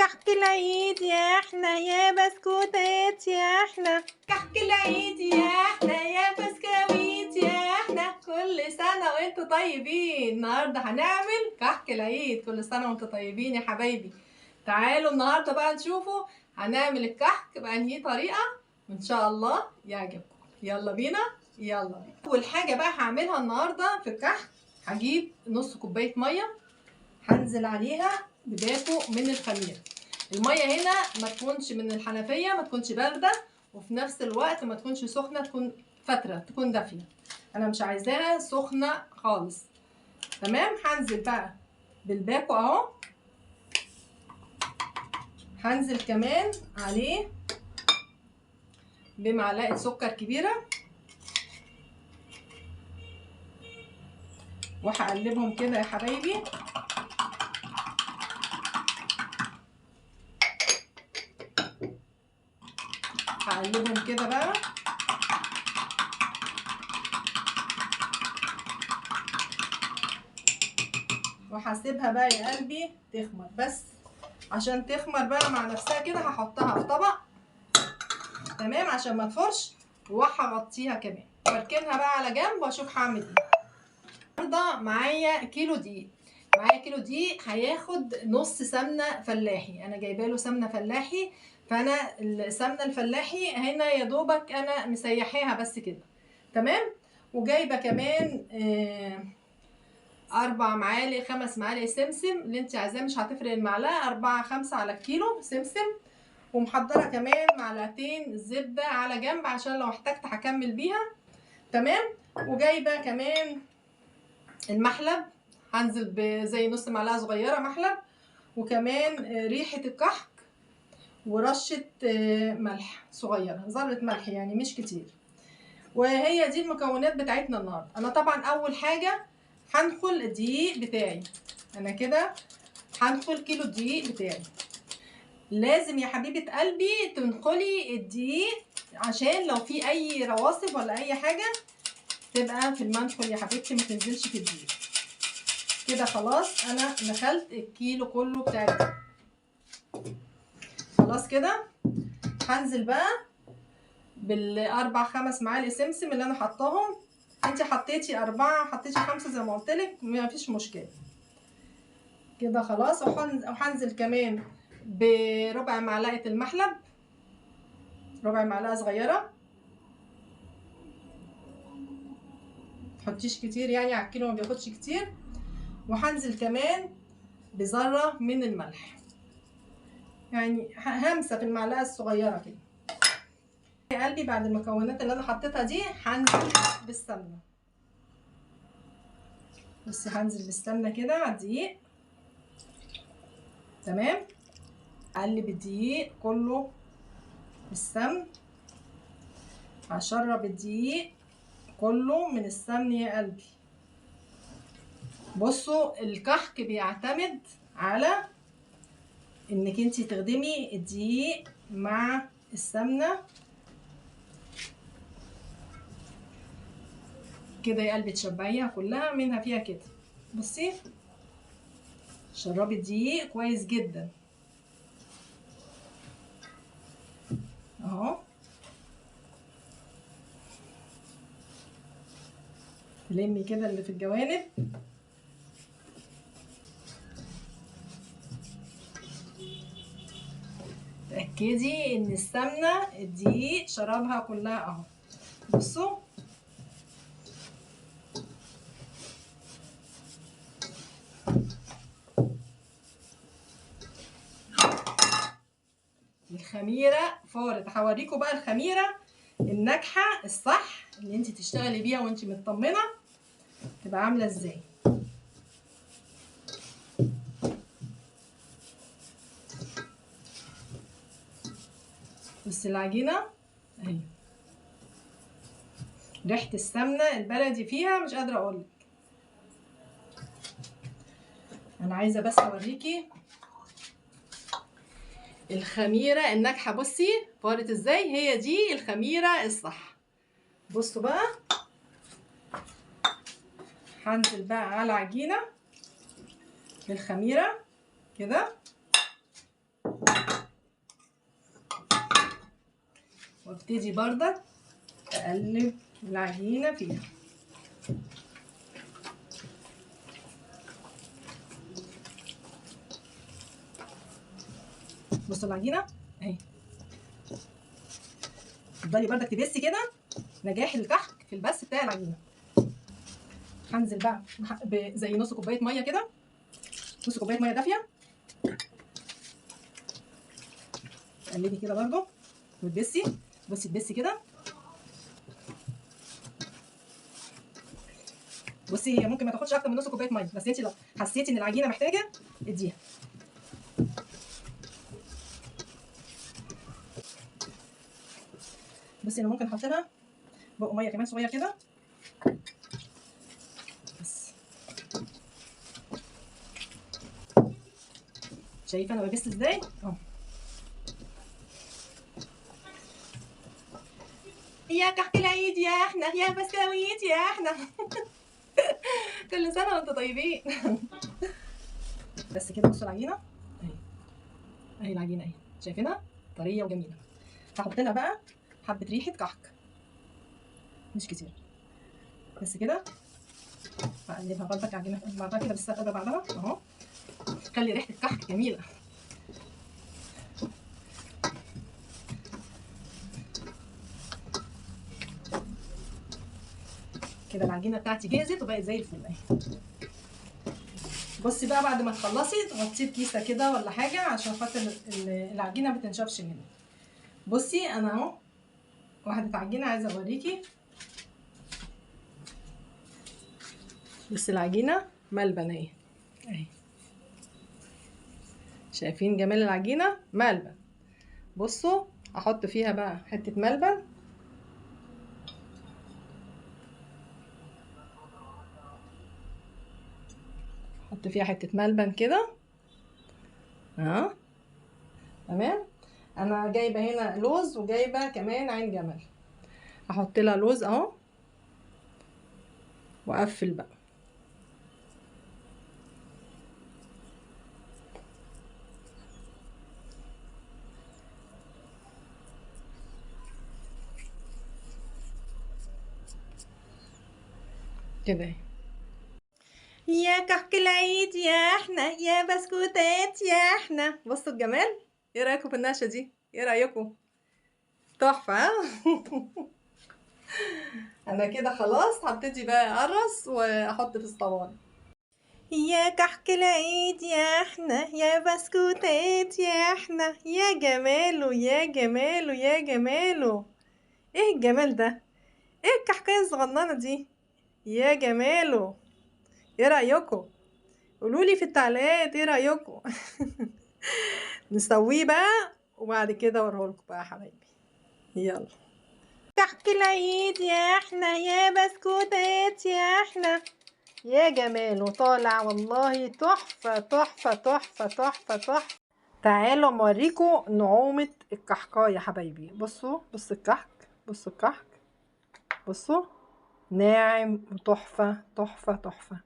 كحك العيد يا احلى يا بسكوتات يا احلى، كحك العيد يا احلى يا بسكويت يا احلى، كل سنة وانتوا طيبين. النهاردة هنعمل كحك العيد. كل سنة وانتوا طيبين يا حبايبي. تعالوا النهاردة بقى نشوفوا هنعمل الكحك بأنهي طريقة، وان شاء الله يعجبكم. يلا بينا يلا بينا. اول حاجة بقى هعملها النهاردة في الكحك، هجيب نص كوباية مية، هنزل عليها بباكو من الخميره. الميه هنا ما تكونش من الحنفيه، ما تكونش بارده، وفي نفس الوقت ما تكونش سخنه، تكون فتره، تكون دافيه. انا مش عايزاها سخنه خالص. تمام. هنزل بقى بالباكو اهو. هنزل كمان عليه بمعلقه سكر كبيره، وهقلبهم كده يا حبايبي. هقلبهم كده بقى. وهسيبها بقى يا قلبي تخمر، بس عشان تخمر بقى مع نفسها كده هحطها في طبق. تمام، عشان ما تفرش، وهغطيها كمان واركنها بقى على جنب واشوف هعمل ايه. النهارده معايا كيلو دقيق. هياخد نص سمنه فلاحي. انا جايبه له سمنه فلاحي، فانا السمنه الفلاحي هنا يا دوبك انا مسيحاها بس كده. تمام. وجايبه كمان 4 معالق 5 معالق سمسم، اللي انت عايزاه، مش هتفرق المعلقه، 4 5 على الكيلو سمسم. ومحضره كمان معلقتين زبده على جنب عشان لو احتجت هكمل بيها. تمام. وجايبه كمان المحلب، هنزل بزي نص معلقه صغيره محلب، وكمان ريحه الكحك، ورشه ملح صغيره، ذره ملح يعني مش كتير. وهي دي المكونات بتاعتنا النهارده. انا طبعا اول حاجه هنخل الدقيق بتاعي. انا كده هنخل كيلو الدقيق بتاعي. لازم يا حبيبه قلبي تنخلي الدقيق عشان لو في اي رواسب ولا اي حاجه تبقى في المنخل يا حبيبتي، ما تنزلش في الدقيق. كده خلاص انا نخلت الكيلو كله بتاع الدقيق. خلاص كده هنزل بقى بالاربع 5 معالق سمسم اللي انا حطاهم. انت حطيتي 4 حطيتي 5 زي ما قلت لك، ما فيش مشكله. كده خلاص. وهنزل كمان بربع معلقه المحلب، ربع معلقه صغيره، متحطيش كتير يعني، على الكيلو ما بياخدش كتير. وهنزل كمان بذره من الملح، يعني همسه في المعلقه الصغيره كده. يا قلبي بعد المكونات اللي انا حطيتها دي هنزل بالسمنه. بصي هنزل بالسمنه كده على الدقيق. تمام. اقلب الدقيق كله بالسمن، هشرب الدقيق كله من السمن يا قلبي. بصوا الكحك بيعتمد على انك انتي تخدمي الدقيق مع السمنه كده يا قلبي، تشبعيها كلها منها فيها كده. بصي شربي الدقيق كويس جدا اهو. تلمي كده اللي في الجوانب. تأكدي ان السمنة الدقيق شربها كلها اهو. بصوا الخميرة فارت. هوريكم بقى الخميرة الناجحة الصح اللي انت تشتغلي بيها وانت مطمنة تبقى عاملة ازاي. بصي العجينة اهي، ريحة السمنة البلدي فيها مش قادرة اقولك. انا عايزة بس اوريكي الخميرة الناجحة. بصي فارت ازاي، هي دي الخميرة الصح. بصوا بقى هنزل بقى على العجينة بالخميرة كده. وابتدي بردك اقلب العجينه فيها. بصوا العجينه اهي. تفضلي بردك تبسي كده نجاح الكحك في البس بتاع العجينه. هنزل بقى زي نص كوبايه ميه كده، نص كوبايه ميه دافيه. قلبي كده برضو وتبسي. بصي تبسي كده. بصي هي ممكن ما تاخدش اكتر من نص كوبايه ميه، بس انت لو حسيتي ان العجينه محتاجه اديها. بصي انا ممكن احط لها بق ميه كمان صغير كده بس. شايفه انا ببس ازاي اهو. يا كحك العيد يا احنا، يا بسكويت يا احنا. كل سنه وانتم طيبين. بس كده. بصوا العجينه اهي، اهي العجينه اهي، شايفينها طريه وجميله. هحط لها بقى حبه ريحه كحك مش كتير بس كده. هقلبها برضك عجينه بعضها كده بس قبل بعضها اهو. خلي ريحه الكحك جميله. كده العجينه بتاعتي جهزت وبقت زي الفل اهي. بصي بقى بعد ما تخلصي تغطيه بكيسه كده ولا حاجه عشان خاطر العجينه ما تنشفش منك. بصي انا اهو واحده عجينه عايزه اوريكي. بصي العجينه ملبن اهي اهي. شايفين جمال العجينه ملبن. بصوا احط فيها بقى حته ملبن. احط فيها حته ملبن كده تمام. انا جايبه هنا لوز وجايبه كمان عين جمل. احط لها لوز اهو واقفل بقى. كده يا كحك العيد يا احنا، يا بسكوتات يا احنا. بصوا الجمال. ايه رايكم في النشا دي؟ ايه رايكم؟ تحفه. انا كده خلاص هبتدي بقى اقرص واحط في الصواني. يا كحك العيد يا احنا، يا بسكوتات يا احنا. يا جماله يا جماله يا جماله. ايه الجمال ده؟ ايه الكحكايه الصغننه دي؟ يا جماله. ايه رايكم؟ قولولي في التعليقات ايه رايكم. نسويه بقى وبعد كده اوريهولكم بقى يا حبايبي. يلا. كحك العيد يا احنا، يا بسكوتات يا احنا. يا جماله طالع والله تحفه تحفه تحفه تحفه تحفه. تعالوا اوريكم نعومه الكحكايه يا حبايبي. بصوا بصوا الكحك، بصوا الكحك، بصوا ناعم وتحفه تحفه تحفه.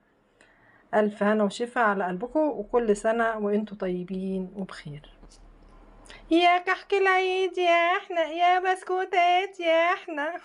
ألف هنا وشفا على قلبكم، وكل سنة وانتوا طيبين وبخير. يا كحك العيد يا احنا، يا بسكوتات يا احنا.